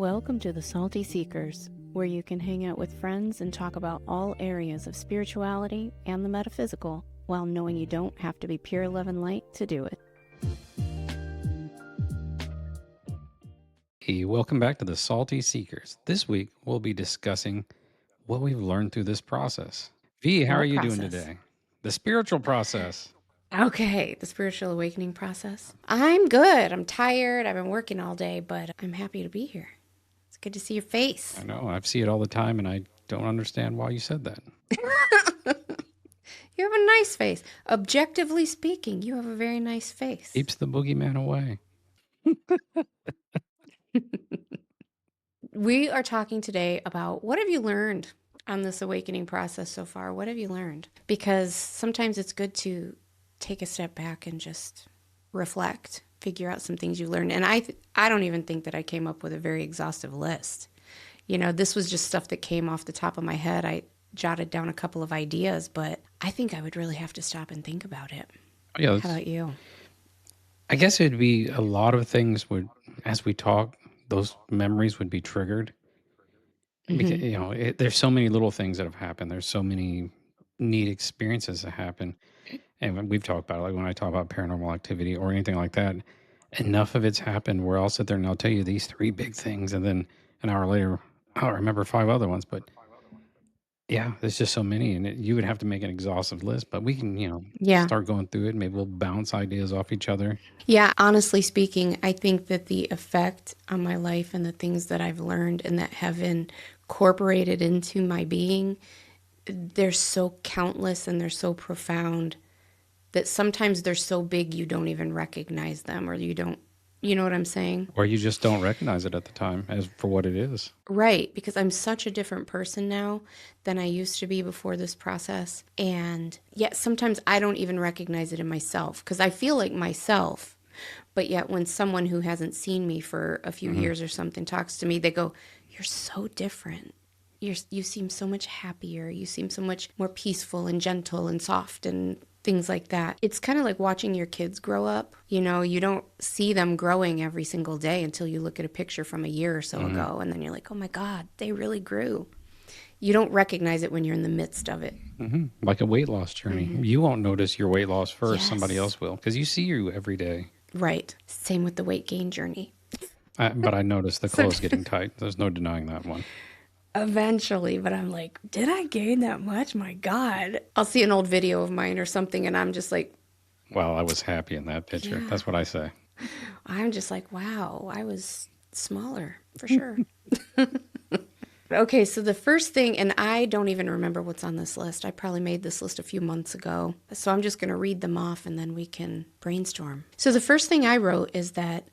Welcome to the Salty Seekers, where you can hang out with friends and talk about all areas of spirituality and the metaphysical, while knowing you don't have to be pure love and light to do it. Hey, welcome back to the Salty Seekers. This week, we'll be discussing what we've learned through this process. V, how What are you doing process? today? The spiritual process. Okay, the spiritual awakening process. I'm good. I'm tired. I've been working all day, but I'm happy to be here. It's good to see your face. I know, I see it all the time, and I don't understand why you said that. You have a nice face. Objectively speaking, you have a very nice face. Keeps the boogeyman away. We are talking today about what have you learned on this awakening process so far? What have you learned? Because sometimes it's good to take a step back and just reflect, figure out some things you learned. And I don't even think that I came up with a very exhaustive list. You know, this was just stuff that came off the top of my head. I jotted down a couple of ideas, but I think I would really have to stop and think about it. Yeah, How about you? I guess it'd be a lot of things would, as we talk, those memories would be triggered. Because, there's so many little things that have happened. There's so many neat experiences that happen. And we've talked about it, like when I talk about paranormal activity or anything like that, enough of it's happened where I'll sit there and I'll tell you these three big things, and then an hour later, I'll remember five other ones. But yeah, there's just so many, and you would have to make an exhaustive list. But we can, Yeah. start going through it. Maybe we'll bounce ideas off each other. Yeah, honestly speaking, I think that the effect on my life and the things that I've learned and that have incorporated into my being, they're so countless and they're so profound that sometimes they're so big you don't even recognize them, or you know what I'm saying? Or you just don't recognize it at the time as for what it is. Right, because I'm such a different person now than I used to be before this process. And yet sometimes I don't even recognize it in myself because I feel like myself. But yet when someone who hasn't seen me for a few years or something talks to me, they go, "You're so different. You seem so much happier. You seem so much more peaceful and gentle and soft and things like that." It's kind of like watching your kids grow up. You know, you don't see them growing every single day until you look at a picture from a year or so ago. And then you're like, oh my God, they really grew. You don't recognize it when you're in the midst of it. Like a weight loss journey. You won't notice your weight loss first. Yes. Somebody else will, because you see you every day. Right. Same with the weight gain journey. But I noticed the clothes getting tight. There's no denying that one. Eventually, but I'm like, did I gain that much? My God. I'll see an old video of mine or something and I'm just like, Well, I was happy in that picture. Yeah. That's what I say. I'm just like, wow, I was smaller for sure. Okay, so the first thing, and I don't even remember what's on this list. I probably made this list a few months ago. So I'm just going to read them off and then we can brainstorm. So the first thing I wrote is that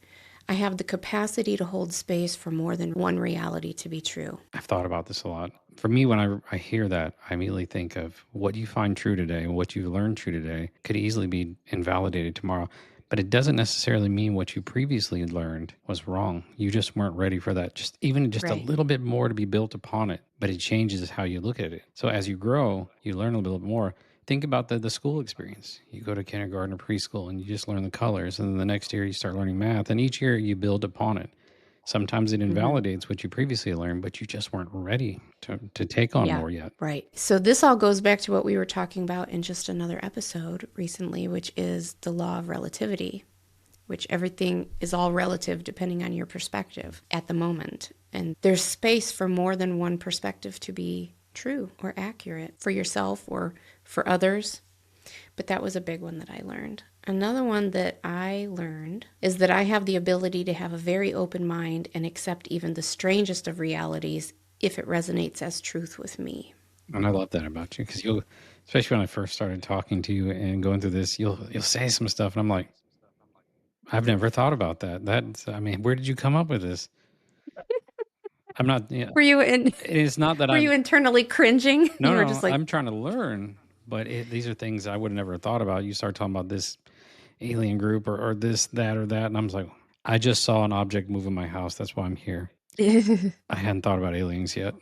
I have the capacity to hold space for more than one reality to be true. I've thought about this a lot. For me, when I hear that, I immediately think of what you find true today and what you learned true today could easily be invalidated tomorrow. But it doesn't necessarily mean what you previously learned was wrong. You just weren't ready for that. Just a Right. little bit more to be built upon it. But it changes how you look at it. So as you grow, you learn a little bit more. Think about the school experience. You go to kindergarten or preschool and you just learn the colors. And then the next year you start learning math. And each year you build upon it. Sometimes it invalidates what you previously learned, but you just weren't ready to take on more yet. Right. So this all goes back to what we were talking about in just another episode recently, which is the law of relativity, which everything is all relative depending on your perspective at the moment. And there's space for more than one perspective to be true or accurate for yourself or for others. But that was a big one that I learned. Another one that I learned is that I have the ability to have a very open mind and accept even the strangest of realities if it resonates as truth with me. And I love that about you because you'll, especially when I first started talking to you and going through this, you'll say some stuff and I'm like, I've never thought about that. Where did you come up with this? I'm not. Were you It's not that were you internally cringing? No, You were no. just like, I'm trying to learn, but these are things I would have never thought about. You start talking about this alien group or this, that, or that, and I'm just like, I just saw an object move in my house. That's why I'm here. I hadn't thought about aliens yet.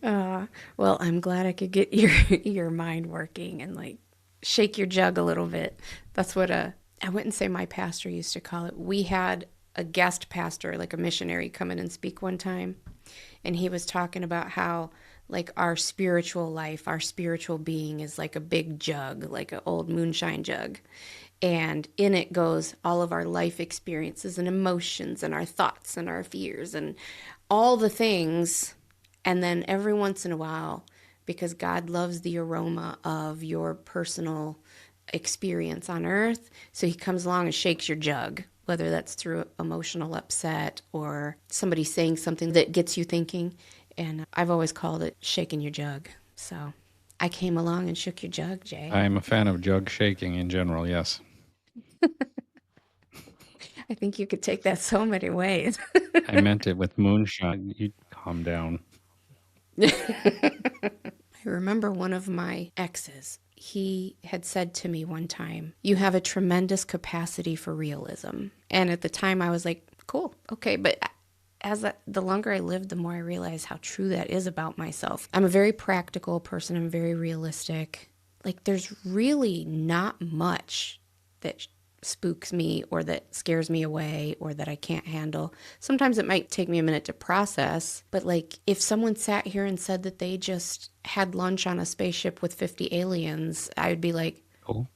well, I'm glad I could get your mind working and like shake your jug a little bit. That's what I wouldn't say my pastor used to call it. We had a guest pastor, like a missionary, come in and speak one time. And he was talking about how, like, our spiritual life, our spiritual being is like a big jug, like an old moonshine jug. And in it goes all of our life experiences and emotions and our thoughts and our fears and all the things. And then every once in a while, because God loves the aroma of your personal experience on earth, so he comes along and shakes your jug, whether that's through emotional upset or somebody saying something that gets you thinking. And I've always called it shaking your jug. So I came along and shook your jug, Jay. I am a fan of jug shaking in general, yes. I think you could take that so many ways. I meant it with moonshine. You calm down. I remember one of my exes. He had said to me one time, "You have a tremendous capacity for realism." And at the time I was like, cool, okay. But the longer I lived, the more I realized how true that is about myself. I'm a very practical person. I'm very realistic. Like, there's really not much that spooks me or that scares me away or that I can't handle. Sometimes it might take me a minute to process, but like, if someone sat here and said that they just had lunch on a spaceship with 50 aliens, I would be like, Cool.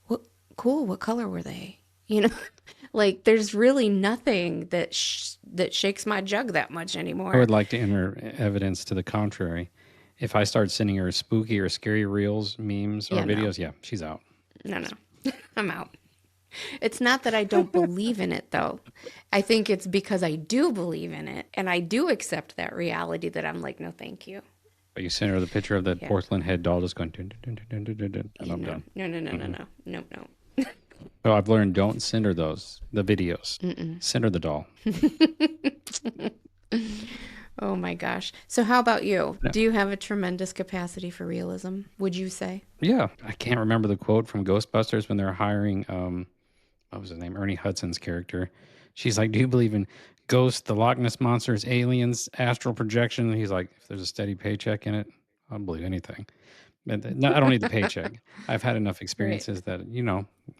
what, cool, what color were they? You know, like, there's really nothing that shakes my jug that much I anymore. would like to enter evidence to the contrary. If I start sending her spooky or scary reels, memes, or Yeah, no, videos, yeah, she's out. no, I'm out. It's not that I don't believe in it, though. I think it's because I do believe in it and I do accept that reality that I'm like, no, thank you. But you send her the picture of that Yeah. porcelain head doll just going, dun, dun, dun, dun, dun, dun, dun, and Yeah, I'm no, done. no. So I've learned, don't send her the videos. Send her the doll. Oh my gosh. So how about you? No. Do you have a tremendous capacity for realism, would you say? Yeah, I can't remember the quote from Ghostbusters when they're hiring, what was his name? Ernie Hudson's character. She's like, "Do you believe in ghosts, the Loch Ness monsters, aliens, astral projection?" And he's like, "If there's a steady paycheck in it, I'll believe anything." But no, I don't need the paycheck. I've had enough Right. experiences that,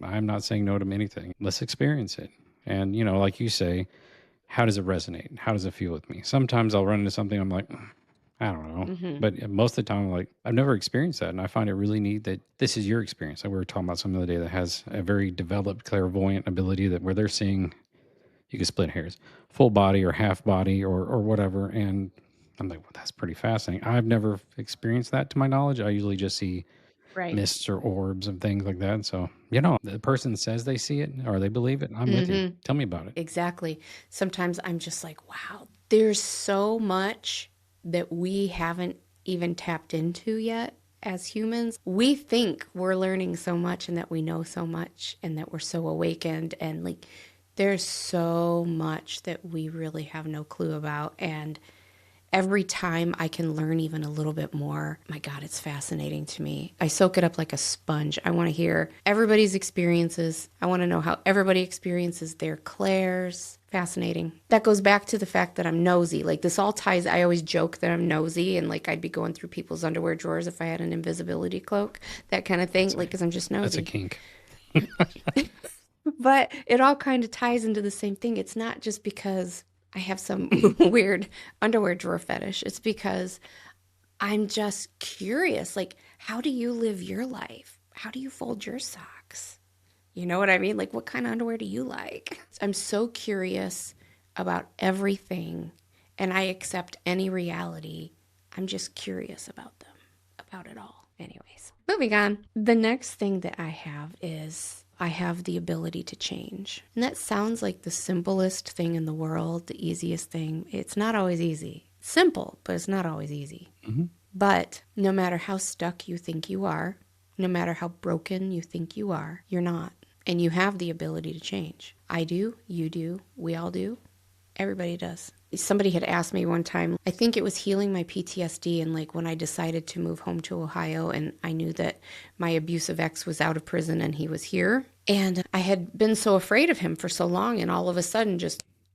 I'm not saying no to anything. Let's experience it. And, like you say, how does it resonate? How does it feel with me? Sometimes I'll run into something, I'm like, I don't know. Mm-hmm. But most of the time, I'm like, I've never experienced that. And I find it really neat that this is your experience. Like we were talking about some the other day that has a very developed clairvoyant ability that where they're seeing, you can split hairs, full body or half body or whatever. And I'm like, well, that's pretty fascinating. I've never experienced that to my knowledge. I usually just see Right. mists or orbs and things like that. So, the person says they see it or they believe it. I'm with you. Mm-hmm. Tell me about it. Exactly. Sometimes I'm just like, wow, there's so much that we haven't even tapped into yet as humans. We think we're learning so much and that we know so much and that we're so awakened, and like, there's so much that we really have no clue about. And every time I can learn even a little bit more, my God, it's fascinating to me. I soak it up like a sponge. I want to hear everybody's experiences. I want to know how everybody experiences their clairs. Fascinating. That goes back to the fact that I'm nosy. Like, this all ties, I always joke that I'm nosy and like I'd be going through people's underwear drawers if I had an invisibility cloak, that kind of thing. Like, because I'm just That's a nosy. kink. But it all kind of ties into the same thing. It's not just because I have some weird underwear drawer fetish. It's because I'm just curious. Like, how do you live your life? How do you fold your socks? You know what I mean? Like, what kind of underwear do you like? I'm so curious about everything, and I accept any reality. I'm just curious about them, about it all. Anyways, moving on. The next thing that I have is I have the ability to change. And that sounds like the simplest thing in the world, the easiest thing. It's not always easy. It's simple, but it's not always easy. Mm-hmm. But no matter how stuck you think you are, no matter how broken you think you are, you're not. And you have the ability to change. I do, you do, we all do. Everybody does. Somebody had asked me one time, I think it was healing my PTSD, and like when I decided to move home to Ohio and I knew that my abusive ex was out of prison and he was here. And I had been so afraid of him for so long, and all of a sudden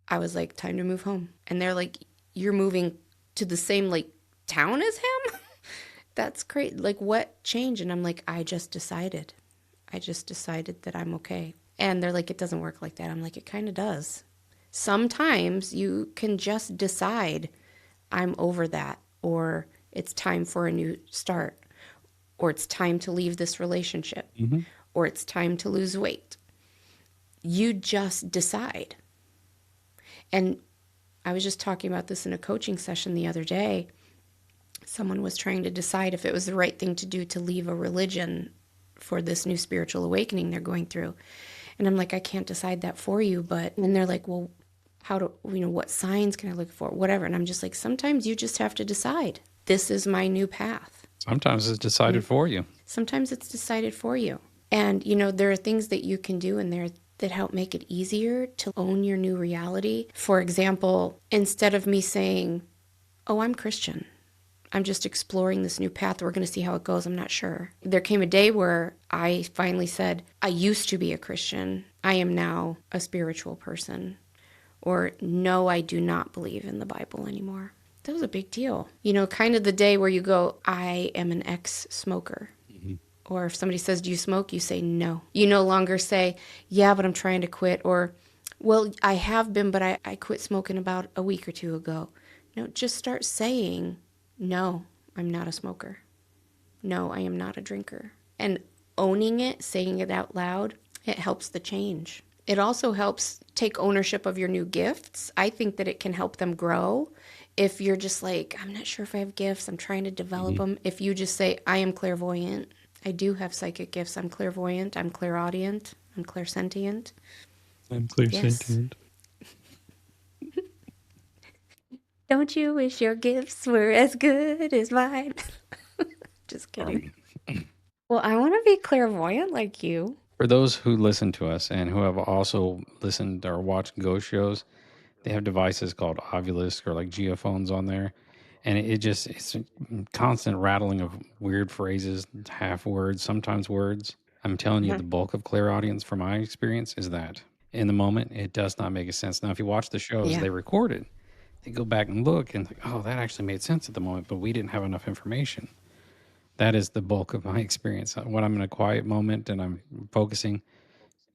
I was like, time to move home. And they're like, you're moving to the same like town as him? That's great. Like, what changed? And I'm like, I just decided that I'm okay. And they're like, it doesn't work like that. I'm like, it kind of does. Sometimes you can just decide, I'm over that, or it's time for a new start, or it's time to leave this relationship, Hmm. or it's time to lose weight. You just decide. And I was just talking about this in a coaching session the other day. Someone was trying to decide if it was the right thing to do to leave a religion for this new spiritual awakening they're going through. And I'm like, I can't decide that for you. But, and they're like, well, what signs can I look for? Whatever. And I'm just like, sometimes you just have to decide. This is my new path. Sometimes it's decided for you. Sometimes it's decided for you. And, there are things that you can do in there that help make it easier to own your new reality. For example, instead of me saying, oh, I'm Christian, I'm just exploring this new path. We're going to see how it goes. I'm not sure. There came a day where I finally said, I used to be a Christian. I am now a spiritual person. Or, no, I do not believe in the Bible anymore. That was a big deal. Kind of the day where you go, I am an ex-smoker. Hmm. Or if somebody says, do you smoke? You say, no. You no longer say, yeah, but I'm trying to quit. Or, well, I have been, but I quit smoking about a week or two ago. No, just start saying, no, I'm not a smoker. No, I am not a drinker. And owning it, saying it out loud, it helps the change. It also helps take ownership of your new gifts. I think that it can help them grow. If you're just like, I'm not sure if I have gifts, I'm trying to develop Hmm. them. If you just say, I am clairvoyant, I do have psychic gifts, I'm clairvoyant, I'm clairaudient, I'm clairsentient. I'm clear Yes. sentient. Don't you wish your gifts were as good as mine? Just kidding. Um, Well, I want to be clairvoyant like you. for those who listen to us and who have also listened or watched ghost shows, they have devices called Ovulisk or like geophones on there. And it's a constant rattling of weird phrases, half words, sometimes words. I'm telling you, Mhm. the bulk of clairaudience from my experience is that. In the moment, it does not make a sense. Now, if you watch the shows, Yeah. they record it. They go back and look and think, oh, that actually made sense at the moment, but we didn't have enough information. That is the bulk of my experience. When I'm in a quiet moment and I'm focusing,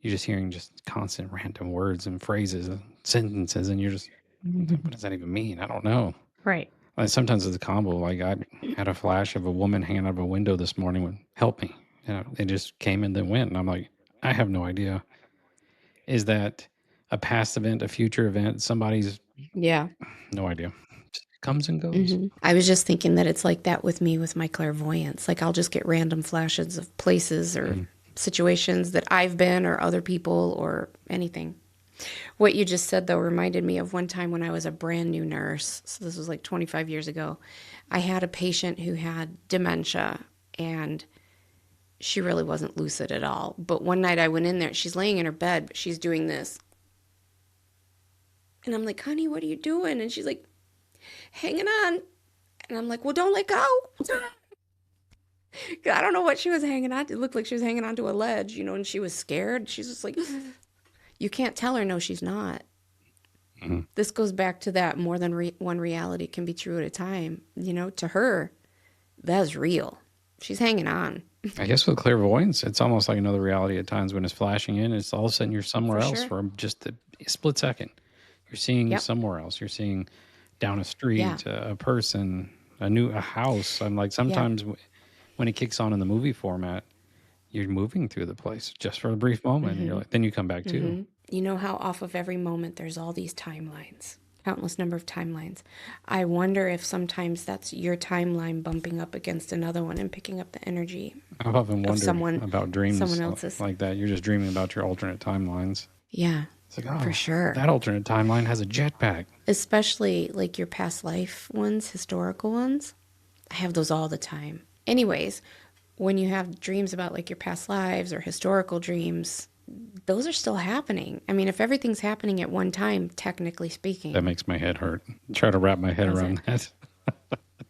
you're just hearing just constant random words and phrases and sentences, and you're just, what does that even mean? I don't know. Right. Like sometimes it's a combo. Like I had a flash of a woman hanging out of a window this morning with help me. It just came and then went. And I'm like, I have no idea. Is that a past event, a future event? Somebody's Yeah. no idea. Just comes and goes. I was just thinking that it's like that with me with my clairvoyance. Like I'll just get random flashes of places or Mhm. situations that I've been or other people or anything. What you just said, though, reminded me of one time when I was a brand new nurse. So this was like 25 years ago. I had a patient who had dementia and she really wasn't lucid at all. But one night I went in there, she's laying in her bed, but she's doing this. And I'm like, honey, what are you doing? And she's like, hanging on. And I'm like, well, don't let go. I don't know what she was hanging on to. It looked like she was hanging onto a ledge, and she was scared. She's just like, you can't tell her, no, she's not. Mhm. This goes back to that more than one reality can be true at a time. To her, that's real. She's hanging on. I guess with clairvoyance, it's almost like another reality at times when it's flashing in. It's all of a sudden you're somewhere For else sure. for just a split second. You're seeing Yep. somewhere else. You're seeing down a Yeah. street, a person, a house. I'm like Yeah. sometimes when it kicks on in the movie format, you're moving through the place just for a brief moment, and you're like, then you come back too. You know how off of every moment there's all these timelines, countless number of timelines. I wonder if sometimes that's your timeline bumping up against another one and picking up the energy I've often of wondered about someone dreams else's. like that. You're just dreaming about your alternate timelines. Yeah, It's like, for oh, sure. that alternate timeline has a jetpack. Especially like your past life ones, historical ones. I have those all the time. Anyways, when you have dreams about like your past lives or historical dreams, those are still happening. I mean, if everything's happening at one time, technically That speaking, makes my head hurt. Try to wrap my head does it? around that.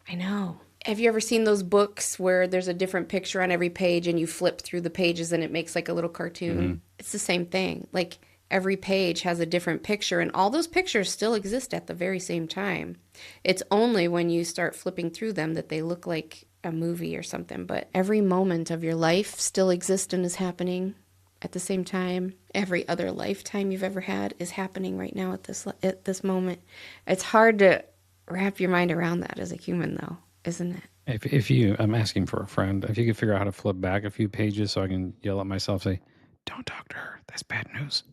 I know. Have you ever seen those books where there's a different picture on every page and you flip through the pages and it makes like a little cartoon? Hmm. It's the same thing. Like every page has a different picture and all those pictures still exist at the very same time. It's only when you start flipping through them that they look like a movie or something. But every moment of your life still exists and is happening At the same time, every other lifetime you've ever had is happening right now at this moment. It's hard to wrap your mind around that as a human, though, isn't it? If you, I'm asking for a friend, if you could figure out how to flip back a few pages so I can yell at myself, say, don't talk to her. That's bad news.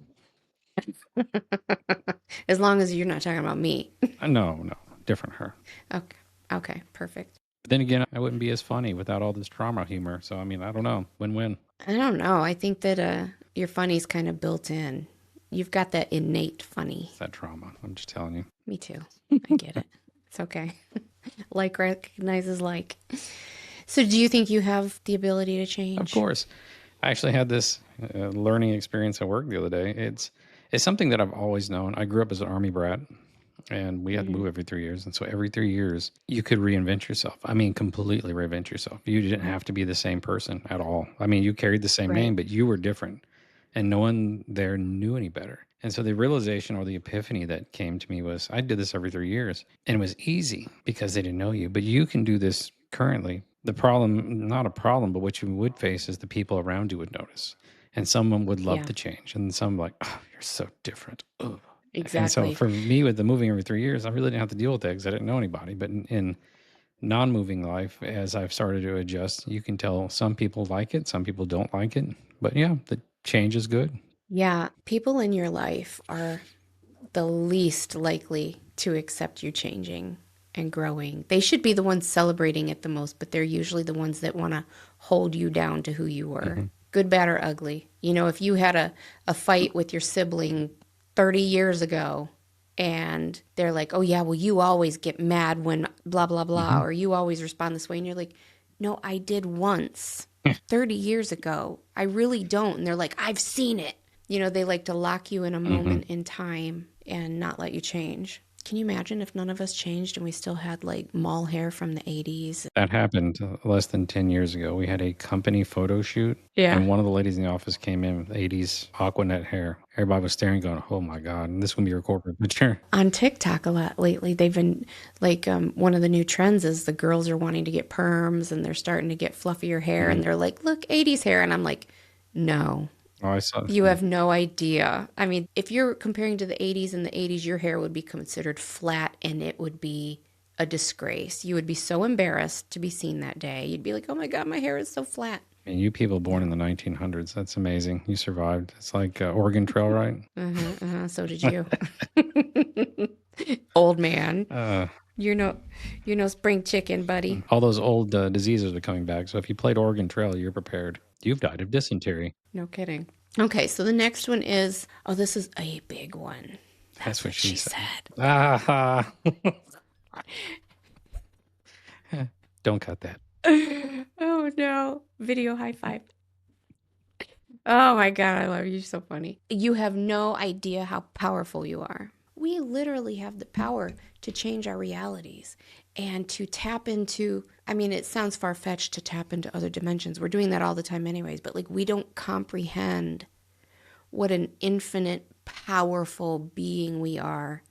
As long as you're not talking about me. No, different her. Okay. Okay. Perfect. But then again, I wouldn't be as funny without all this trauma humor. So, I mean, I don't know. Win-win. I don't know. I think that your funny's kind of built in. You've got that innate funny. It's that trauma. I'm just telling you. Me too. I get it. It's okay. Like recognizes like. So do you think you have the ability to change? Of course. I actually had this learning experience at work the other day. It's something that I've always known. I grew up as an Army brat, and we had to move every 3 years. And so every 3 years, you could reinvent yourself. I mean, completely reinvent yourself. You didn't have to be the same person at all. I mean, you carried the same Right. name, but you were different, and no one there knew any better. And so the realization or the epiphany that came to me was I did this every 3 years, and it was easy because they didn't know you. But you can do this currently. The problem, not a problem, but what you would face is the people around you would notice. And someone would love Yeah. the change, and some like, oh, you're so different. Ugh. And so Exactly. for me, with the moving every 3 years, I really didn't have to deal with that because I didn't know anybody. But in non-moving life, as I've started to adjust, you can tell some people like it, some people don't like it. But yeah, the change is good. Yeah. People in your life are the least likely to accept you changing and growing. They should be the ones celebrating it the most, but they're usually the ones that want to hold you down to who you were. Good, bad, or ugly. You know, if you had a fight with your sibling 30 years ago and they're like, oh, yeah, well, you always get mad when blah, blah, blah, or you always respond this way. And you're like, no, I did once 30 years ago. I really don't. And they're like, I've seen it. You know, they like to lock you in a moment in time and not let you change. Can you imagine if none of us changed and we still had like mall hair from the 80s? That happened less than 10 years ago. We had a company photo shoot, Yeah. and one of the ladies in the office came in with 80s Aquanet hair. Everybody was staring, going, oh my God, and this would be your corporate picture. On TikTok a lot lately, they've been like, one of the new trends is the girls are wanting to get perms and they're starting to get fluffier hair and they're like, look, 80s hair. And I'm like, no, Oh, I saw you have no idea. I mean, if you're comparing to the 80s, in the 80s, your hair would be considered flat and it would be a disgrace. You would be so embarrassed to be seen that day. You'd be like, oh my God, my hair is so flat. And you people born in the 1900s, that's amazing. You survived. It's like Oregon Trail, right? So did you. Old man. You're no spring chicken, buddy. All those old diseases are coming back. So if you played Oregon Trail, you're prepared. You've died of dysentery. No kidding. Okay, so the next one is, oh, this is a big one. That's what she said. Ah, don't cut that. Oh no. Video high five. Oh my God, I love you. You're so funny. You have no idea how powerful you are. We literally have the power to change our realities and to tap into, I mean, it sounds far-fetched to tap into other dimensions. We're doing that all the time anyways, but like we don't comprehend what an infinite, powerful being we are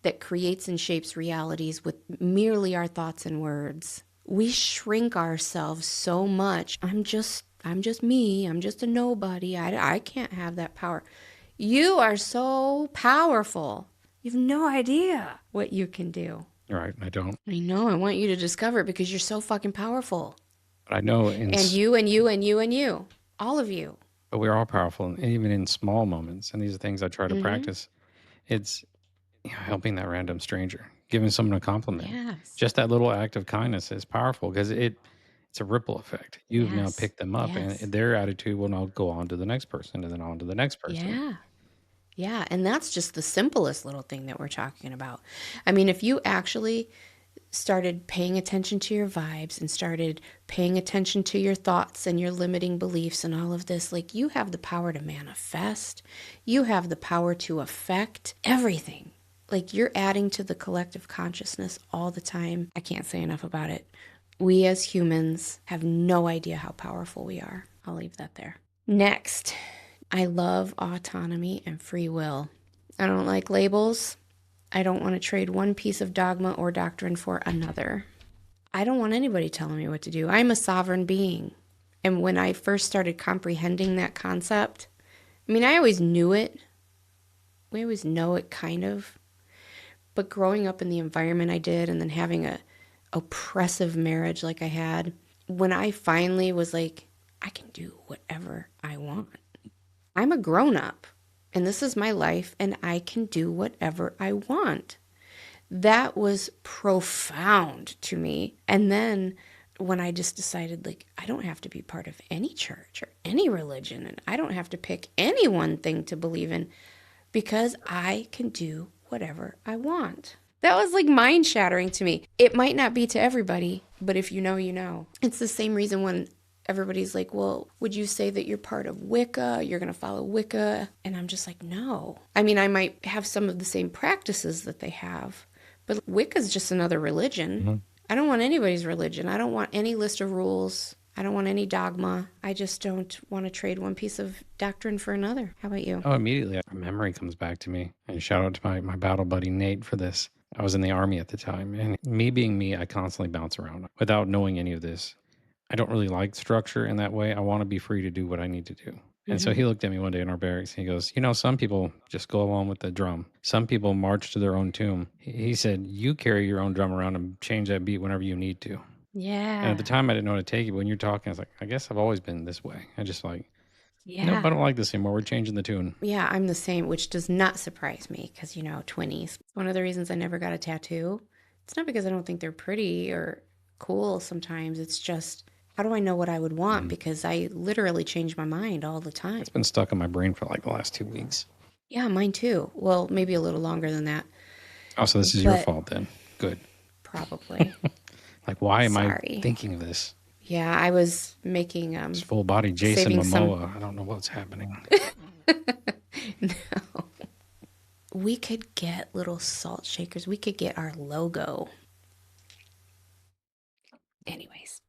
that creates and shapes realities with merely our thoughts and words. We shrink ourselves so much. I'm just me. I'm just a nobody. I can't have that power. You are so powerful. You have no idea what you can do. Right, I don't. I know. I want you to discover it because you're so fucking powerful. But I know, And you and you and you and you. All of you. but we're all powerful, and even in small moments. And these are things I try to practice. It's helping that random stranger, giving someone a compliment. Yes. Just that little act of kindness is powerful because it's a ripple effect. You've now Yes. picked them up, Yes. and their attitude will now go on to the next person, and then on to the next person. Yeah. Yeah. And that's just the simplest little thing that we're talking about. I mean, if you actually started paying attention to your vibes and started paying attention to your thoughts and your limiting beliefs and all of this, like you have the power to manifest, you have the power to affect everything. Like you're adding to the collective consciousness all the time. I can't say enough about it. We as humans have no idea how powerful we are. I'll leave that there. Next, I love autonomy and free will. I don't like labels. I don't want to trade one piece of dogma or doctrine for another. I don't want anybody telling me what to do. I'm a sovereign being. And when I first started comprehending that concept, I mean, I always knew it. We always know it kind of. But growing up in the environment I did and then having a oppressive marriage like I had, when I finally was like, I can do whatever I want. I'm a grown up and this is my life and I can do whatever I want. That was profound to me. And then when I just decided, like, I don't have to be part of any church or any religion, and I don't have to pick any one thing to believe in because I can do whatever I want. That was like mind shattering to me. It might not be to everybody, but if you know, you know. It's the same reason when everybody's like, well, would you say that you're part of Wicca? You're going to follow Wicca? And I'm just like, no. I mean, I might have some of the same practices that they have, but Wicca's just another religion. Mm-hmm. I don't want anybody's religion. I don't want any list of rules. I don't want any dogma. I just don't want to trade one piece of doctrine for another. How about you? Oh, immediately a memory comes back to me. And shout out to my battle buddy Nate for this. I was in the Army at the time. And me being me, I constantly bounce around without knowing any of this. I don't really like structure in that way. I want to be free to do what I need to do. And so he looked at me one day in our barracks and he goes, you know, some people just go along with the drum. Some people march to their own tune. He said, you carry your own drum around and change that beat whenever you need to. Yeah. And at the time I didn't know how to take it. But when you're talking, I was like, I guess I've always been this way. I just like, Yeah. nope, I don't like this anymore. We're changing the tune. Yeah, I'm the same, which does not surprise me because, you know, 20s. One of the reasons I never got a tattoo, it's not because I don't think they're pretty or cool sometimes. It's just, how do I know what I would want? Because I literally change my mind all the time. It's been stuck in my brain for like the last 2 weeks. Yeah, mine too. Well, maybe a little longer than that. Oh, so this is your fault then. Good. Probably. Like, why am Sorry. I thinking of this? Yeah, I was making It's full body Jason saving Momoa. I don't know what's happening. No. We could get little salt shakers. We could get our logo. Anyways,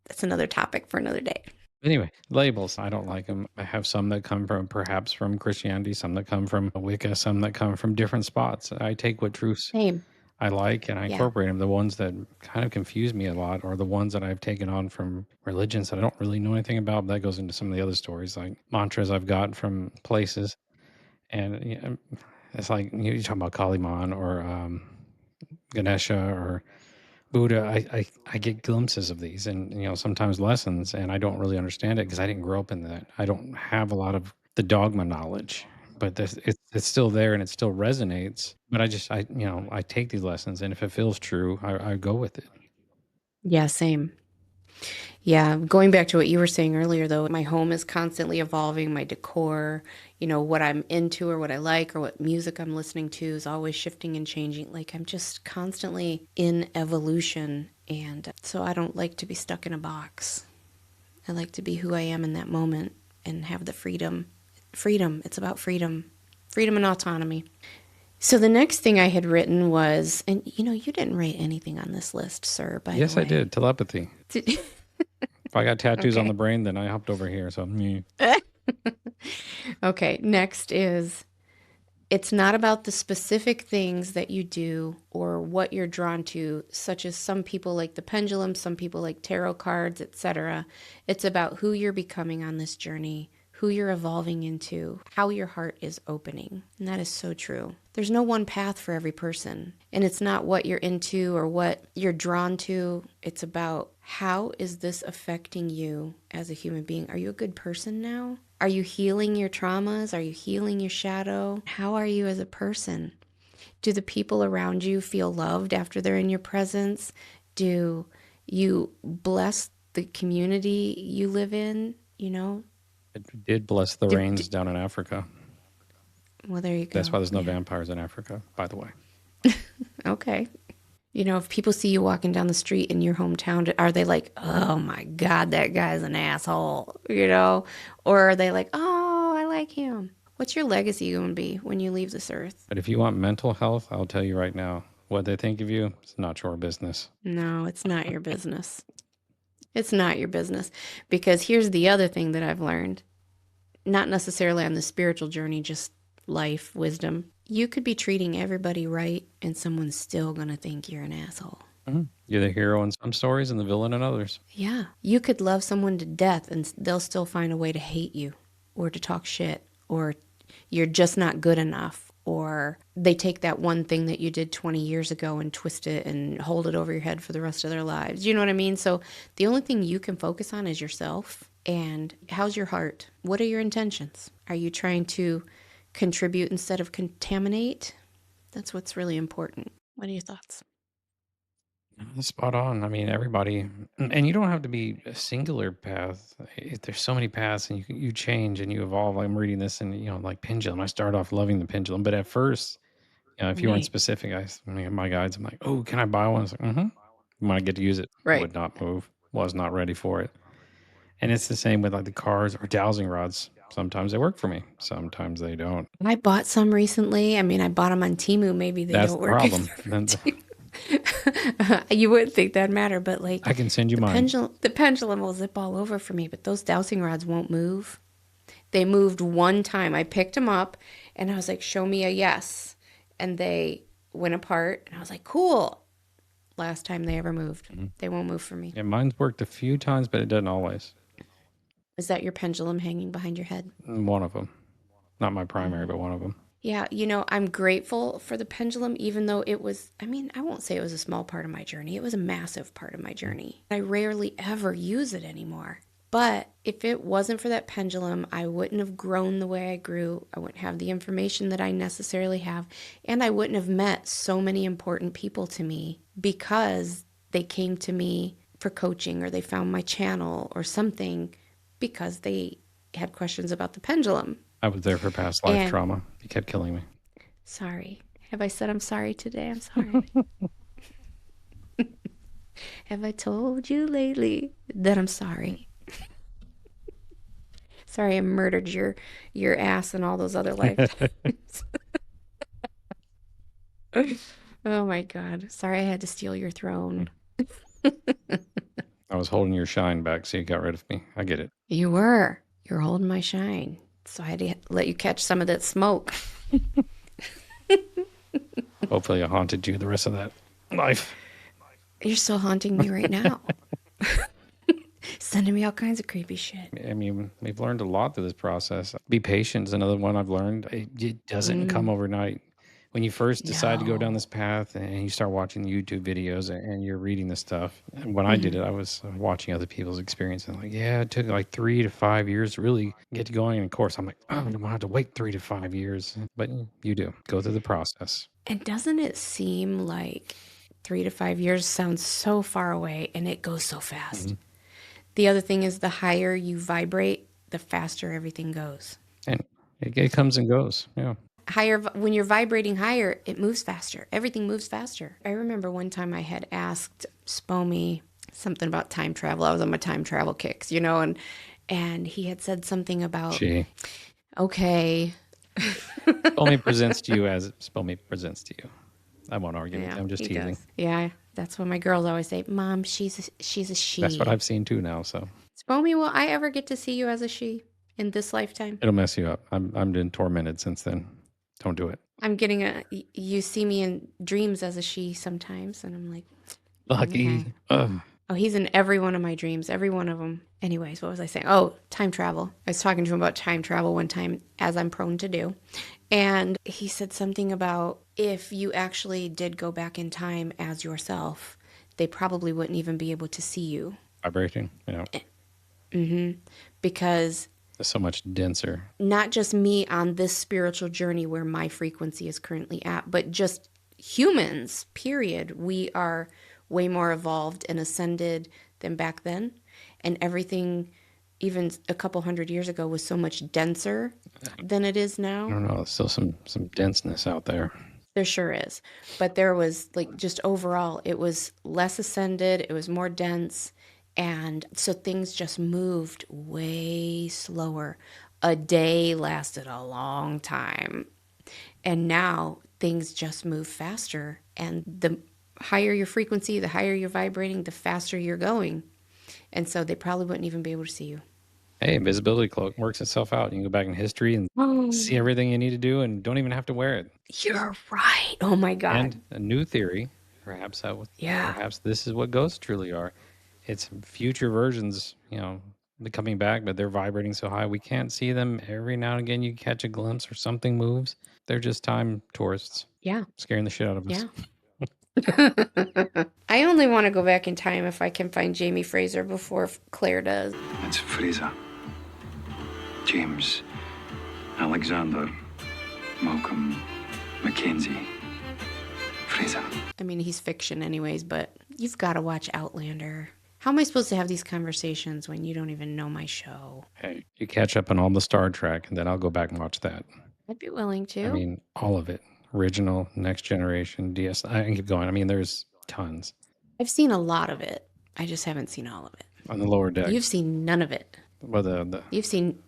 that's another topic for another day. Anyway, labels. I don't like them. I have some that come from perhaps from Christianity, some that come from Wicca, some that come from different spots. I take what truths Same. I like and I Yeah. incorporate them. The ones that kind of confuse me a lot are the ones that I've taken on from religions that I don't really know anything about. That goes into some of the other stories, like mantras I've got from places. And you know, it's like you talk about Kaliman or Ganesha or Buddha. I get glimpses of these and, you know, sometimes lessons, and I don't really understand it because I didn't grow up in that. I don't have a lot of the dogma knowledge, but it's still there and it still resonates. But I take these lessons, and if it feels true, I go with it. Yeah, same. Yeah, going back to what you were saying earlier, though, my home is constantly evolving. My decor, you know, what I'm into or what I like or what music I'm listening to is always shifting and changing. Like I'm just constantly in evolution. And so I don't like to be stuck in a box. I like to be who I am in that moment and have the freedom. Freedom. It's about freedom. Freedom and autonomy. So the next thing I had written was, and you know, you didn't write anything on this list, sir, by the way. Yes, I did. Telepathy. If I got tattoos on Okay. the brain, then I hopped over here. So, Okay, next is it's not about the specific things that you do or what you're drawn to, such as some people like the pendulum, some people like tarot cards, etc. It's about who you're becoming on this journey, who you're evolving into, how your heart is opening. And that is so true. There's no one path for every person. And it's not what you're into or what you're drawn to. It's about how is this affecting you as a human being? Are you a good person now? Are you healing your traumas? Are you healing your shadow? How are you as a person? Do the people around you feel loved after they're in your presence? Do you bless the community you live in? You know? it did bless the rains down in Africa. Well, there you go. That's why there's no vampires in Africa, by the way. Okay. You know, if people see you walking down the street in your hometown, are they like, oh my God, that guy's an asshole, you know? Or are they like, oh, I like him? What's your legacy going to be when you leave this earth? But if you want mental health, I'll tell you right now, what they think of you, it's not your business. No, it's not your business. It's not your business. Because here's the other thing that I've learned, not necessarily on the spiritual journey, just life, wisdom. You could be treating everybody right and someone's still going to think you're an asshole. Mm-hmm. You're the hero in some stories and the villain in others. Yeah. You could love someone to death and they'll still find a way to hate you or to talk shit or you're just not good enough, or they take that one thing that you did 20 years ago and twist it and hold it over your head for the rest of their lives. You know what I mean? So the only thing you can focus on is yourself. And how's your heart? What are your intentions? Are you trying to contribute instead of contaminate? That's what's really important. What are your thoughts? Spot on. I mean, everybody, and you don't have to be a singular path. There's so many paths, and you change and you evolve. I'm reading this, and like pendulum. I started off loving the pendulum, but at first, if you weren't Right. specific, my guides, I'm like, oh, can I buy one? It's like, mm-hmm. When I get to use it, Right. would not move. Was not ready for it. And it's the same with like the cars or dowsing rods. Sometimes they work for me. Sometimes they don't. I bought some recently. I mean, I bought them on Temu. Maybe they That's don't the work if problem. they're from Then Temu. You wouldn't think that'd matter, but like I can send you mine. the pendulum will zip all over for me, but those dowsing rods won't move. They moved one time. I picked them up and I was like, show me a yes. And they went apart and I was like, cool. Last time they ever moved. Mhm. They won't move for me. Yeah, mine's worked a few times, but it doesn't always. Is that your pendulum hanging behind your head? One of them. Not my primary, but one of them. Yeah, you know, I'm grateful for the pendulum, even though it was, I mean, I won't say it was a small part of my journey. It was a massive part of my journey. I rarely ever use it anymore. But if it wasn't for that pendulum, I wouldn't have grown the way I grew. I wouldn't have the information that I necessarily have. And I wouldn't have met so many important people to me because they came to me for coaching or they found my channel or something because they had questions about the pendulum. I was there for past life And trauma. You kept killing me. sorry. Have I said I'm sorry today? I'm sorry. Have I told you lately that I'm sorry? Sorry I murdered your ass and all those other lifetimes. Oh my God. Sorry I had to steal your throne. I was holding your shine back, so you got rid of me. I get it. You were. You're holding my shine. So I had to let you catch some of that smoke. Hopefully, I haunted you the rest of that life. You're still haunting me right now. Sending me all kinds of creepy shit. I mean, we've learned a lot through this process. Be patient is another one I've learned. It doesn't come overnight. When you first decide to go down No. this path and you start watching YouTube videos and you're reading this stuff, and when I did it, I was watching other people's experience and like, yeah, it took like 3 to 5 years to really get going. And of course, I'm like, oh, I'm gonna have to wait 3 to 5 years, but you do go through the process. And doesn't it seem like 3 to 5 years sounds so far away and it goes so fast? The other thing is the higher you vibrate, the faster everything goes. And it comes and goes. Yeah. When you're vibrating higher, it moves faster. Everything moves faster. I remember one time I had asked Spomi something about time travel. I was on my time travel kicks, and he had said something about, okay. Spelmy presents to you as Spelmy presents to you. I won't argue with you. I'm just he teasing. does. Yeah, that's what my girls always say. Mom, she's a she. That's what I've seen too now. So Spomi, will I ever get to see you as a she in this lifetime? it'll mess you up. I'm been tormented since then. Don't do it. I'm getting you see me in dreams as a she sometimes, and I'm like, Lucky. okay. Oh, he's in every one of my dreams, every one of them. Anyways, what was I saying? Oh, time travel. I was talking to him about time travel one time, as I'm prone to do. And he said something about if you actually did go back in time as yourself, they probably wouldn't even be able to see you. Vibrating. Because It's so much denser. not just me on this spiritual journey where my frequency is currently at, but just humans, period. We are way more evolved and ascended than back then. And everything, even a couple hundred years ago, was so much denser than it is I now. don't know. There's still some denseness out there. There sure is. But there was, like, just overall, it was less ascended, it was more dense. And so things just moved way slower. A day lasted a long time. And now things just move faster. And the higher your frequency, the higher you're vibrating, the faster you're going. And so they probably wouldn't even be able to see you. Hey, invisibility cloak works itself out. You can go back in history and see everything you need to do and don't even have to wear it. You're right. Oh my God. And a new theory, perhaps this is what ghosts truly are. It's future versions, They're coming back, but they're vibrating so high we can't see them. Every now and again, you catch a glimpse or something moves. They're just time tourists Yeah. scaring the shit out of us. Yeah. I only want to go back in time if I can find Jamie Fraser before Claire does. It's Fraser. James. Alexander. Malcolm. Mackenzie. Fraser. I mean, he's fiction anyways, but you've got to watch Outlander. How am I supposed to have these conversations when you don't even know my show? Hey, you catch up on all the Star Trek, and then I'll go back and watch that. I'd be willing to. I mean, all of it. Original, Next Generation, DS. I can keep going. I mean, there's tons. I've seen a lot of it. I just haven't seen all of it. On the lower deck. You've seen none of it. Well, You've seen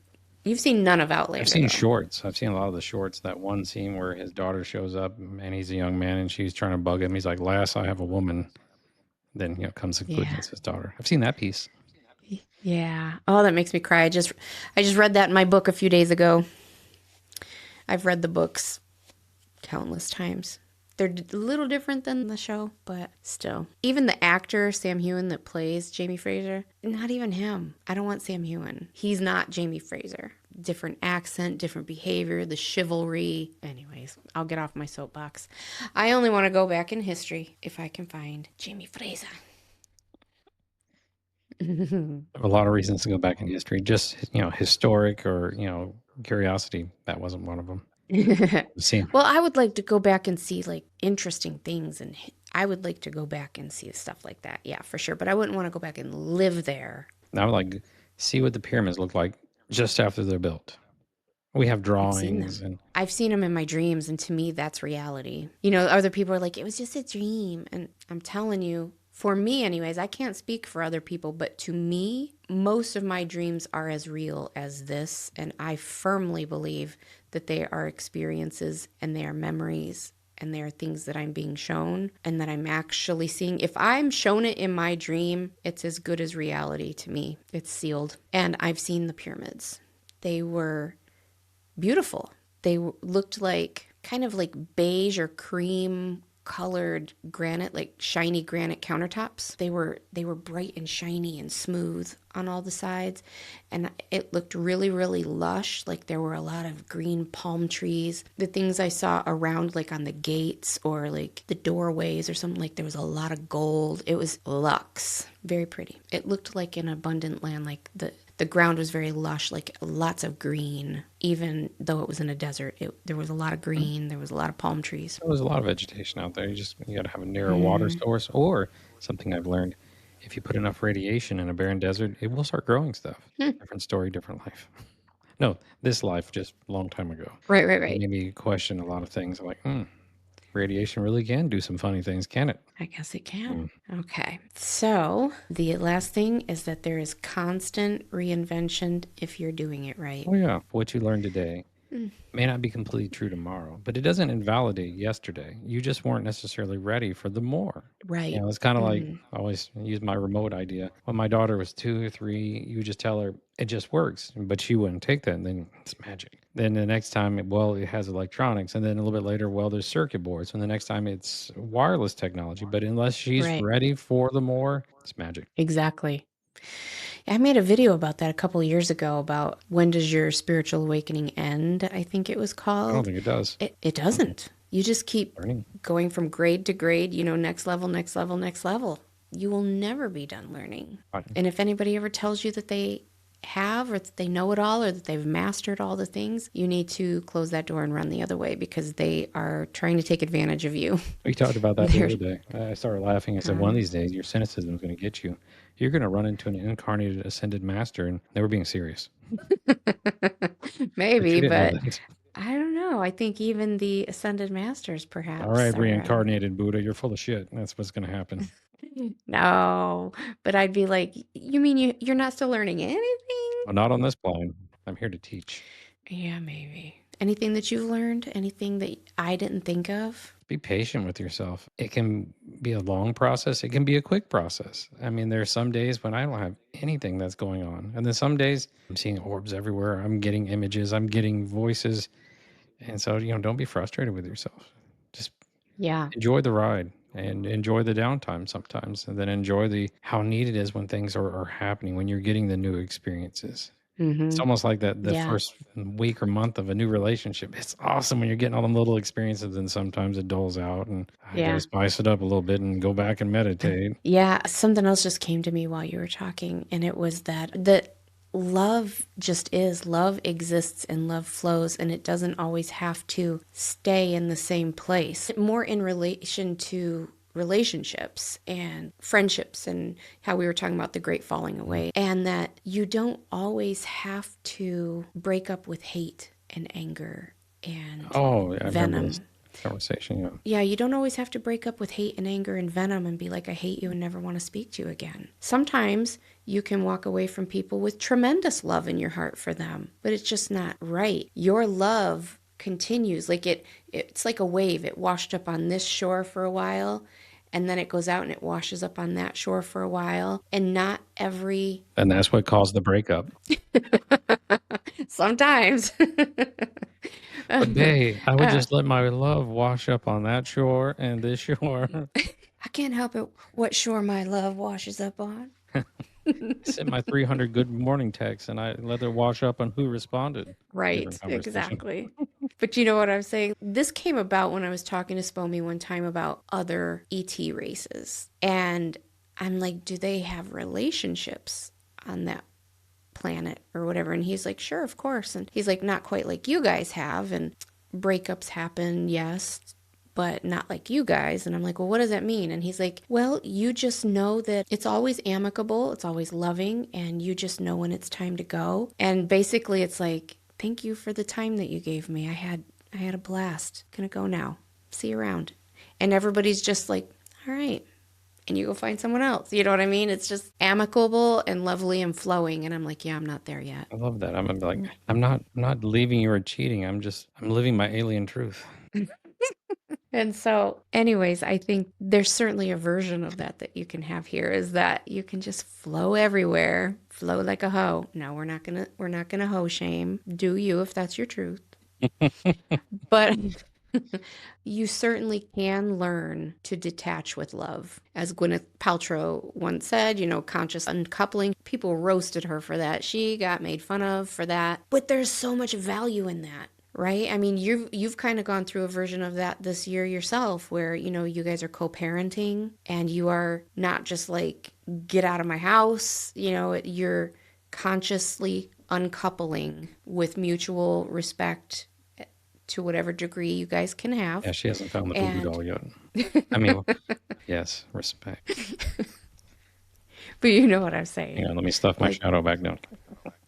none of Outlander. I've seen though. shorts. I've seen a lot of the shorts. That one scene where his daughter shows up and he's a young man and she's trying to bug him. He's like, "Lass, I have a woman." Then comes the conclusion it's his daughter. I've seen that piece. Yeah. Oh, that makes me cry. I just read that in my book a few days ago. I've read the books countless times. They're a little different than the show, but still. Even the actor, Sam Hewen, that plays Jamie Fraser, not even him. I don't want Sam Hewen. He's not Jamie Fraser. Different accent, different behavior, the chivalry. Anyways, I'll get off my soapbox. I only want to go back in history if I can find Jamie Fraser. A lot of reasons to go back in history. Just, historic or, curiosity. That wasn't one of them. See. Well, I would like to go back and see like interesting things, and I would like to go back and see stuff like that. Yeah, for sure. But I wouldn't want to go back and live there. I would like see what the pyramids look like just after they're built. We have drawings and I've seen them in my dreams, and to me, that's reality. Other people are like, it was just a dream. And I'm telling you, for me anyways, I can't speak for other people, but to me, most of my dreams are as real as this. And I firmly believe that they are experiences and they are memories and they are things that I'm being shown and that I'm actually seeing. If I'm shown it in my dream, it's as good as reality to me. It's sealed. And I've seen the pyramids. They were beautiful. They looked like kind of like beige or cream colored granite, like shiny granite countertops. They were bright and shiny and smooth on all the sides, and it looked really, really lush. Like there were a lot of green palm trees. The things I saw around, like on the gates or like the doorways or something, like there was a lot of gold. It was luxe, very pretty. It looked like an abundant land, like the ground was very lush, like lots of green, even though it was in a desert. There was a lot of green. There was a lot of palm trees. There was a lot of vegetation out there. You got to have a narrow water source, or something I've learned, if you put enough radiation in a barren desert, it will start growing stuff. Different story, different life. No, this life just a long time ago. Right. It made me question a lot of things. I'm like, radiation really can do some funny things, can it? I guess it can. Okay. So the last thing is that there is constant reinvention if you're doing it right. Oh, yeah. What you learned today may not be completely true tomorrow, but it doesn't invalidate yesterday. You just weren't necessarily ready for the more. Right. It's kind of like, I always use my remote idea. When my daughter was 2 or 3, you just tell her it just works, but she wouldn't take that, and then it's magic. Then the next time, it has electronics, and then a little bit later, there's circuit boards, and the next time it's wireless technology. But unless she's ready for the more, it's magic. Exactly. I made a video about that a couple of years ago about when does your spiritual awakening end, I think it was called. I don't think it does. It doesn't. You just keep learning, going from grade to grade, next level, next level, next level. You will never be done learning. Right. And if anybody ever tells you that they have or that they know it all or that they've mastered all the things, you need to close that door and run the other way because they are trying to take advantage of you. We talked about that the other day. I started laughing. I said, one of these days, your cynicism is going to get you. You're going to run into an incarnated ascended master, and they were being serious. Maybe, but I don't know. I think even the ascended masters, perhaps. All right, reincarnated Buddha, you're full of shit. That's what's going to happen. No, but I'd be like, you mean you're not still learning anything? Well, not on this plane. I'm here to teach. Yeah, maybe. Anything that you've learned? Anything that I didn't think of? Be patient with yourself. It can be a long process. It can be a quick process. I mean, there are some days when I don't have anything that's going on. And then some days I'm seeing orbs everywhere. I'm getting images. I'm getting voices. And so, don't be frustrated with yourself. Just enjoy the ride. and enjoy the downtime sometimes, and then enjoy how neat it is when things are happening, when you're getting the new experiences. It's Mm-hmm. almost like that the Yeah. first week or month of a new relationship. It's awesome when you're getting all them little experiences, and sometimes it dulls out, and I got to Yeah. spice it up a little bit and go back and meditate. Yeah. Something else just came to me while you were talking, and it was that love just is. Love exists and love flows, and it doesn't always have to stay in the same place. More in relation to relationships and friendships, and how we were talking about the great falling away, and that you don't always have to break up with hate and anger and Oh, yeah, I remember this venom. conversation. Yeah. Yeah, you don't always have to break up with hate and anger and venom and be like, I hate you and never want to speak to you again. Sometimes you can walk away from people with tremendous love in your heart for them, but it's just not right. Your love continues. Like it's like a wave. It washed up on this shore for a while, and then it goes out and it washes up on that shore for a while. And not every And that's what caused the breakup. sometimes. But hey, I would just let my love wash up on that shore and this shore. I can't help it what shore my love washes up on. Sent my 300 good morning texts, and I let it wash up on who responded. Right, Different conversation. exactly. But you know what I'm saying? This came about when I was talking to Spomi one time about other ET races. And I'm like, do they have relationships on that planet or whatever? And he's like, sure, of course. And he's like, not quite like you guys have. And breakups happen, yes, but not like you guys. And I'm like, well, what does that mean? And he's like, well, you just know that it's always amicable, it's always loving, and you just know when it's time to go. And basically it's like, thank you for the time that you gave me. I had a blast. Gonna go now. See you around. And everybody's just like, all right. And you go find someone else. You know what I mean? It's just amicable and lovely and flowing. And I'm like, yeah, I'm not there yet. I love that. I'm like, I'm not leaving you or cheating. I'm living my alien truth. And so, anyways, I think there's certainly a version of that you can have here, is that you can just flow everywhere, flow like a hoe. No, we're not gonna hoe shame. Do you if that's your truth. But you certainly can learn to detach with love. As Gwyneth Paltrow once said, conscious uncoupling. People roasted her for that. She got made fun of for that. But there's so much value in that. Right? I mean, you've kind of gone through a version of that this year yourself, where, you guys are co-parenting and you are not just like, get out of my house. You're consciously uncoupling with mutual respect to whatever degree you guys can have. Yeah, she hasn't found the voodoo doll yet. I mean, yes, respect. But you know what I'm saying. Hang on, let me stuff my shadow back down.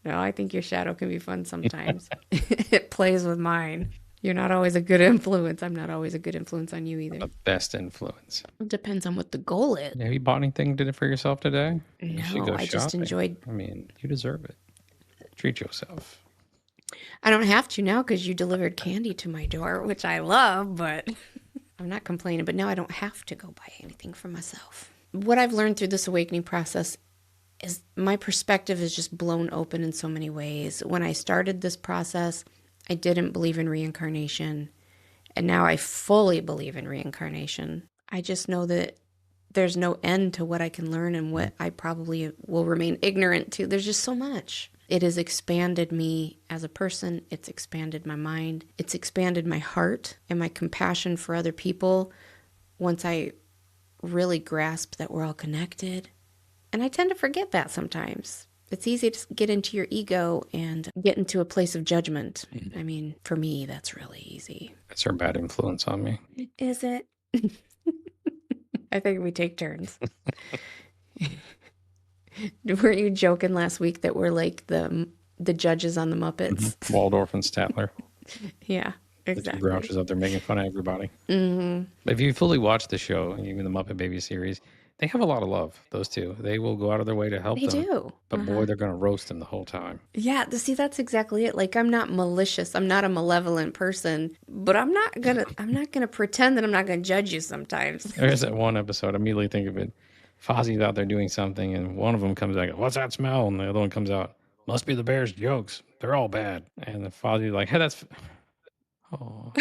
No, I think your shadow can be fun sometimes. It plays with mine. You're not always a good influence. I'm not always a good influence on you either. The best influence. It depends on what the goal is. Have you bought anything for yourself today? No, I just enjoyed. I mean, you deserve it. Treat yourself. I don't have to now because you delivered candy to my door, which I love, but I'm not complaining. But now I don't have to go buy anything for myself. What I've learned through this awakening process is my perspective is just blown open in so many ways. When I started this process, I didn't believe in reincarnation, and now I fully believe in reincarnation. I just know that there's no end to what I can learn and what I probably will remain ignorant to. There's just so much. It has expanded me as a person. It's expanded my mind. It's expanded my heart and my compassion for other people once I really grasp that we're all connected. And I tend to forget that sometimes. It's easy to get into your ego and get into a place of judgment. I mean, for me, that's really easy. That's her bad influence on me. Is it? I think we take turns. Weren't you joking last week that we're like the judges on the Muppets? Mm-hmm. Waldorf and Statler. Yeah, exactly. The two grouches out there making fun of everybody. Mm-hmm. But if you fully watch the show, even the Muppet Baby series, they have a lot of love, those two. They will go out of their way to help them. They do. But boy, they're going to roast them the whole time. Yeah, see, that's exactly it. Like, I'm not malicious. I'm not a malevolent person, but I'm not gonna pretend that I'm not gonna judge you sometimes. There's that one episode, I immediately think of it. Fozzie's out there doing something, and one of them comes out, what's that smell? And the other one comes out, must be the bear's jokes. They're all bad. And the Fozzie's like, hey, that's... Oh.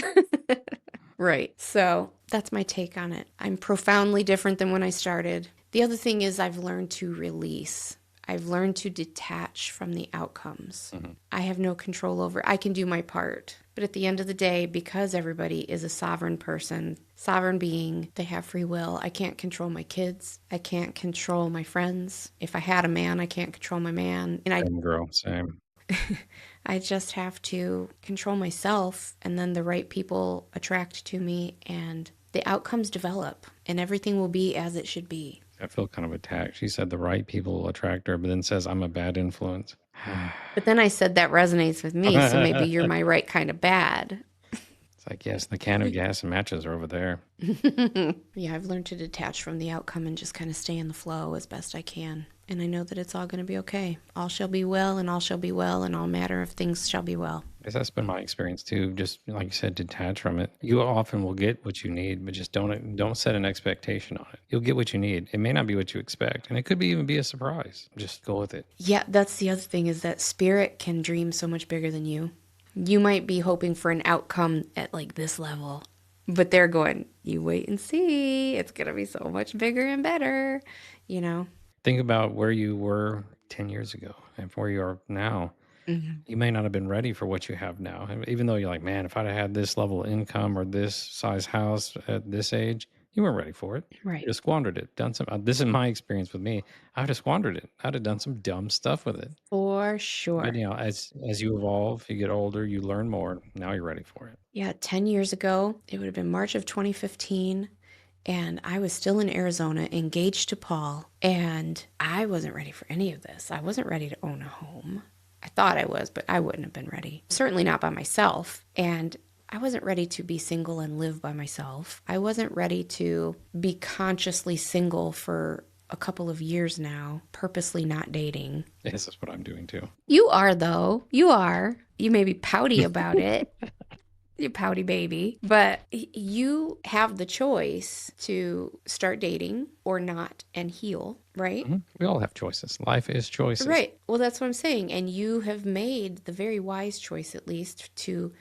Right. So That's my take on it. I'm profoundly different than when I started. The other thing is I've learned to release. I've learned to detach from the outcomes. I have no control over. I can do my part. But at the end of the day, because everybody is a sovereign person, sovereign being, they have free will. I can't control my kids. I can't control my friends. If I had a man, I can't control my man. And Same girl, same. I just have to control myself, and then the right people attract to me, and the outcomes develop, and everything will be as it should be. I feel kind of attacked. She said the right people will attract her, but then says I'm a bad influence. But then I said that resonates with me, so maybe you're my right kind of bad. It's like, yes, the can of gas and matches are over there. Yeah, I've learned to detach from the outcome and just kind of stay in the flow as best I can. And I know that it's all going to be okay. All shall be well, and all shall be well, and all matter of things shall be well. Yes, that's been my experience too. Just like you said, detach from it. You often will get what you need, but just don't set an expectation on it. You'll get what you need. It may not be what you expect, and it could even be a surprise. Just go with it. Yeah, that's the other thing, is that spirit can dream so much bigger than you. You might be hoping for an outcome at like this level, but they're going, you wait and see. It's going to be so much bigger and better, you know? Think about where you were 10 years ago and where you are now. You may not have been ready for what you have now. And even though you're like, man, if I'd have had this level of income or this size house at this age, you weren't ready for it. Right. You just squandered it. Done some. This is my experience with me. I would have squandered it. I'd have done some dumb stuff with it. For sure. But as you evolve, you get older, you learn more. Now you're ready for it. Yeah, 10 years ago, it would have been March of 2015, and I was still in Arizona, engaged to Paul, and I wasn't ready for any of this. I wasn't ready to own a home. I thought I was, but I wouldn't have been ready. Certainly not by myself. And I wasn't ready to be single and live by myself. I wasn't ready to be consciously single for a couple of years now, purposely not dating. Yes, that's what I'm doing too. You are, though. You are. You may be pouty about it. You pouty baby. But you have the choice to start dating or not and heal, right? We all have choices. Life is choices. Right. Well, that's what I'm saying. And you have made the very wise choice, at least, to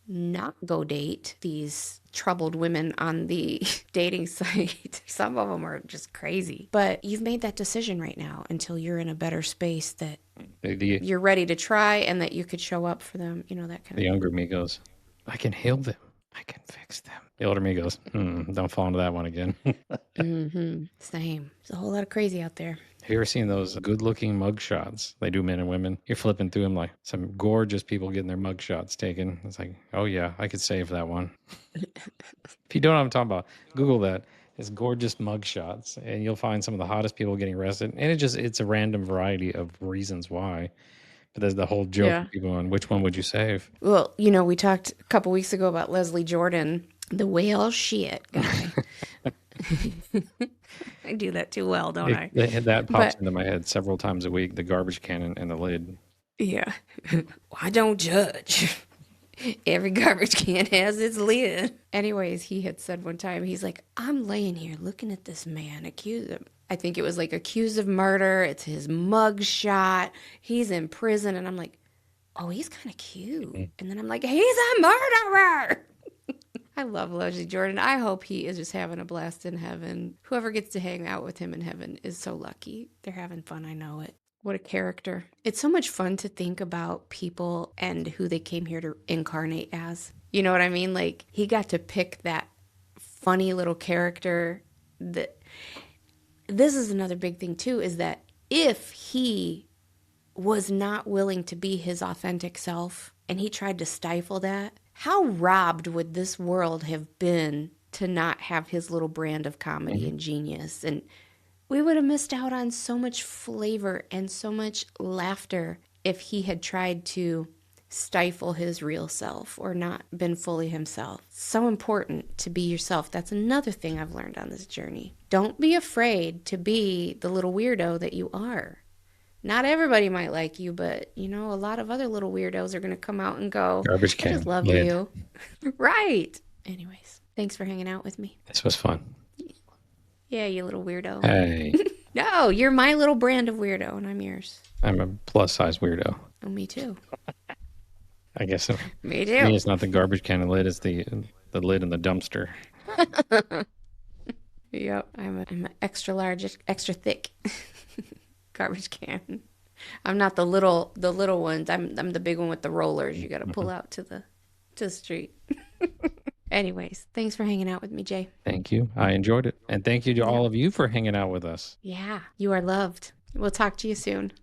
not go date these troubled women on the dating site. Some of them are just crazy. But you've made that decision right now until you're in a better space that you're ready to try and that you could show up for them, you know, that kind The of younger me goes, I can heal them. I can fix them. The older me goes, don't fall into that one again. Same. There's a whole lot of crazy out there. Have you ever seen those good-looking mug shots they do, men and women? You're flipping through them like some gorgeous people getting their mug shots taken. It's like, oh yeah, I could save that one. If you don't know what I'm talking about, Google that. It's gorgeous mug shots, and you'll find some of the hottest people getting arrested. And it's a random variety of reasons why. But there's the whole joke of people on which one would you save? Well, you know, we talked a couple weeks ago about Leslie Jordan, the whale shit guy. I do that too well, don't I? That pops into my head several times a week, the garbage can and the lid. Yeah. I don't judge. Every garbage can has its lid. Anyways, he had said one time, he's like, I'm laying here looking at this man accused of, I think it was like accused of murder. It's his mug shot. He's in prison. And I'm like, oh, he's kind of cute. And then I'm like, he's a murderer. I love Leslie Jordan. I hope he is just having a blast in heaven. Whoever gets to hang out with him in heaven is so lucky. They're having fun. I know it. What a character. It's so much fun to think about people and who they came here to incarnate as. You know what I mean? Like, he got to pick that funny little character. That this is another big thing too, is that if he was not willing to be his authentic self and he tried to stifle that, how robbed would this world have been to not have his little brand of comedy and genius? And we would have missed out on so much flavor and so much laughter if he had tried to stifle his real self or not been fully himself. So important to be yourself. That's another thing I've learned on this journey. Don't be afraid to be the little weirdo that you are. Not everybody might like you, but, you know, a lot of other little weirdos are going to come out and go, Garbage can. I just love lid. you. Right. Anyways, thanks for hanging out with me. This was fun. Yeah, you little weirdo. Hey, No, you're my little brand of weirdo, and I'm yours. I'm a plus-size weirdo. Oh, me too. I guess Me me, too. it's not the garbage can and lid, it's the lid in the dumpster. Yep, I'm an extra large, extra thick garbage can. I'm not the little ones. I'm the big one with the rollers. You got to pull out to the street. Anyways, thanks for hanging out with me, Jay. Thank you. I enjoyed it. And thank you to all of you for hanging out with us. Yeah, you are loved. We'll talk to you soon.